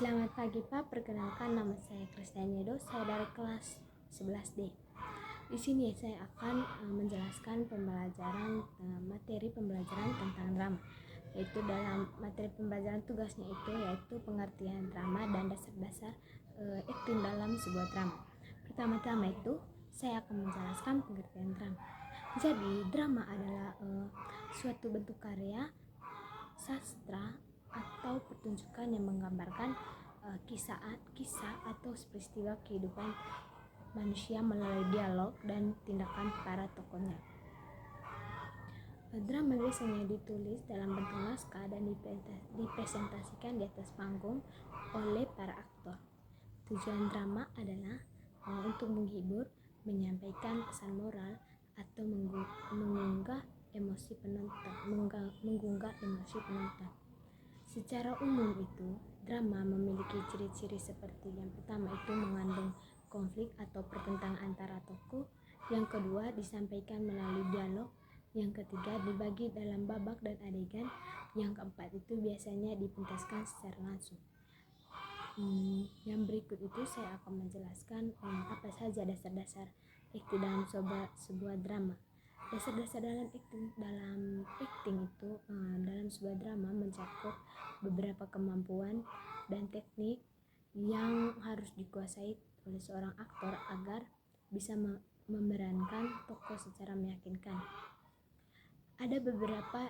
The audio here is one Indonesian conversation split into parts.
Selamat pagi Pak, perkenalkan nama saya Kristiani Edo, saya dari kelas 11D. Di sini saya akan menjelaskan materi pembelajaran tentang drama, yaitu dalam materi pembelajaran tugasnya yaitu pengertian drama dan dasar-dasar akting dalam sebuah drama. Pertama-tama itu saya akan menjelaskan pengertian drama. Jadi drama adalah suatu bentuk karya sastra atau pertunjukan yang menggambarkan kisah atau peristiwa kehidupan manusia melalui dialog dan tindakan para tokohnya. Drama biasanya ditulis dalam bentuk naskah dan dipresentasikan di atas panggung oleh para aktor. Tujuan drama adalah untuk menghibur, menyampaikan pesan moral, atau menggugah emosi penonton. Secara umum itu, drama memiliki ciri-ciri seperti yang pertama itu mengandung konflik atau pertentangan antara tokoh, yang kedua disampaikan melalui dialog, yang ketiga dibagi dalam babak dan adegan, yang keempat itu biasanya dipentaskan secara langsung. Yang berikut itu saya akan menjelaskan apa saja dasar-dasar akting dalam sebuah drama. Dasar-dasar dalam akting itu dalam sebuah drama mencakup beberapa kemampuan dan teknik yang harus dikuasai oleh seorang aktor agar bisa memerankan tokoh secara meyakinkan. Ada beberapa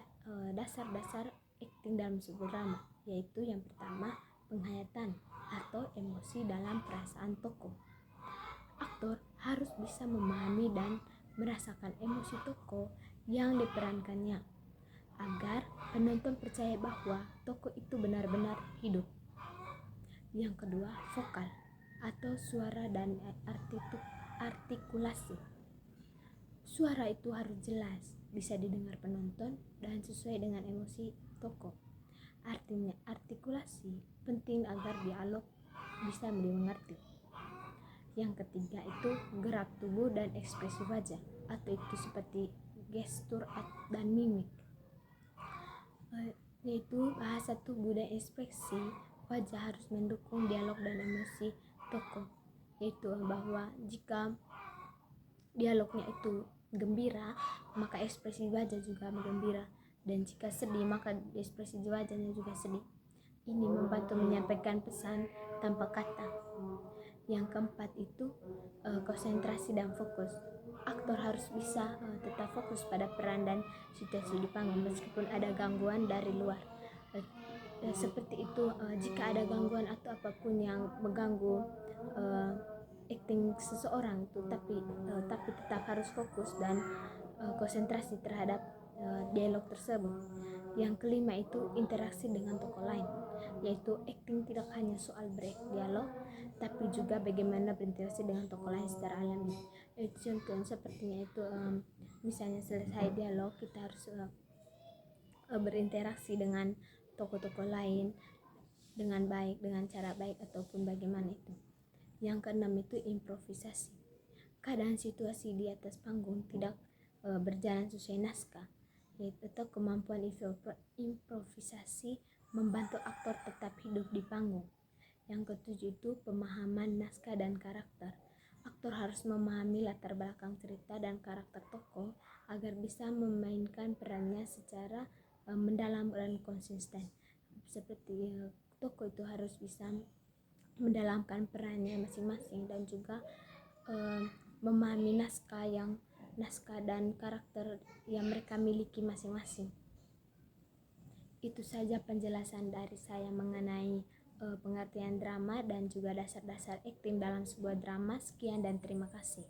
dasar-dasar akting dalam sebuah drama, yaitu yang pertama penghayatan atau emosi dalam perasaan tokoh. Aktor harus bisa memahami dan merasakan emosi tokoh yang diperankannya agar penonton percaya bahwa tokoh itu benar-benar hidup. Yang kedua, vokal atau suara dan artikulasi. Suara itu harus jelas, bisa didengar penonton dan sesuai dengan emosi tokoh. Artinya, artikulasi penting agar dialog bisa dimengerti. Yang ketiga itu gerak tubuh dan ekspresi wajah, atau itu seperti gestur dan mimik, yaitu bahasa tubuh dan ekspresi wajah harus mendukung dialog dan emosi tokoh, yaitu bahwa jika dialognya itu gembira maka ekspresi wajah juga gembira, dan jika sedih maka ekspresi wajahnya juga sedih. Ini membantu menyampaikan pesan tanpa kata. Yang keempat itu konsentrasi dan fokus. Aktor harus bisa tetap fokus pada peran dan situasi di panggung meskipun ada gangguan dari luar. Seperti itu, jika ada gangguan atau apapun yang mengganggu akting seseorang itu, tapi tetap harus fokus dan konsentrasi terhadap dialog tersebut. Yang kelima itu interaksi dengan tokoh lain, yaitu akting tidak hanya soal dialog, tapi juga bagaimana berinteraksi dengan tokoh lain secara alami. Contoh sepertinya itu misalnya selesai dialog kita harus berinteraksi dengan tokoh-tokoh lain dengan baik, dengan cara baik ataupun bagaimana itu. Yang keenam itu improvisasi. Keadaan situasi di atas panggung tidak berjalan sesuai naskah, yaitu kemampuan improvisasi membantu aktor tetap hidup di panggung. Yang ketujuh itu pemahaman naskah dan karakter. Aktor harus memahami latar belakang cerita dan karakter tokoh agar bisa memainkan perannya secara mendalam dan konsisten. Seperti tokoh itu harus bisa mendalamkan perannya masing-masing dan juga memahami naskah dan karakter yang mereka miliki masing-masing. Itu saja penjelasan dari saya mengenai pengertian drama dan juga dasar-dasar akting dalam sebuah drama. Sekian dan terima kasih.